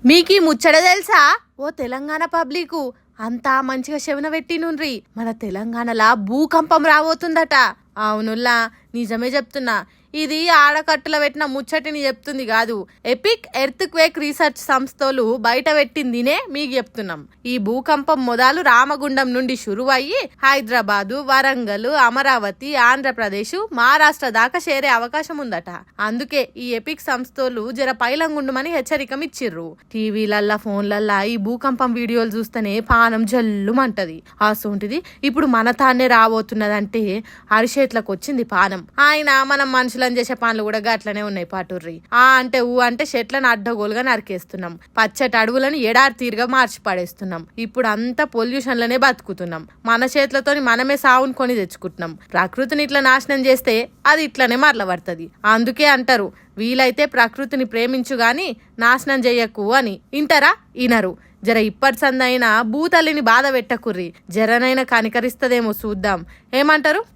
మీకీ ముచ్చట తెలుసా? ఓ తెలంగాణ పబ్లికు అంతా మంచిగా శవన పెట్టినుండ్రి. మన తెలంగాణలా భూకంపం రాబోతుందట. అవునుల్లా, నిజమే చెప్తున్నా. ఇది ఆడకట్టుల పెట్టిన ముచ్చటిని చెప్తుంది కాదు, ఎపిక్ ఎర్త్ క్వేక్ రీసెర్చ్ సంస్థలు బయట పెట్టిందినే మీకు చెప్తున్నాం. ఈ భూకంపం మొదలు రామగుండం నుండి షురువయ్యి హైదరాబాదు, వరంగల్, అమరావతి, ఆంధ్రప్రదేశ్, మహారాష్ట్ర దాకా చేరే అవకాశం ఉందట. అందుకే ఈ ఎపిక్ సంస్థలు జర పైలంగుండమని హెచ్చరికమిచ్చిర్రు. టీవీలల్లా, ఫోన్లల్లా ఈ భూకంపం వీడియోలు చూస్తేనే పానం జల్లుమంటది. అసోంటిది ఇప్పుడు మన తానే రాబోతున్నదంటే అరిచేట్లకు వచ్చింది పానం. ఆయన మనం మనుషులు చేసే పనులు కూడా గట్లనే ఉన్నాయి పాటుర్రి. అంటే అంటే చెట్లను అడ్డగోలుగా నరికేస్తున్నాం, పచ్చటి అడవులను ఎడారి తీరుగా మార్చి పడేస్తున్నాం. ఇప్పుడు అంతా పొల్యూషన్లనే బతుకుతున్నాం. మన చేతులతోని మనమే సావును కొని తెచ్చుకుంటున్నాం. ప్రకృతిని ఇట్లా నాశనం చేస్తే అది ఇట్లనే మరలబడుతుంది. అందుకే అంటారు, వీలైతే ప్రకృతిని ప్రేమించు గాని నాశనం చెయ్యకు అని. ఇంటారా? ఇనరు. జర ఇప్పటి సందైనా భూతల్లిని బాధ పెట్టకుర్రి. జరనైనా కనికరిస్తదేమో చూద్దాం. ఏమంటారు?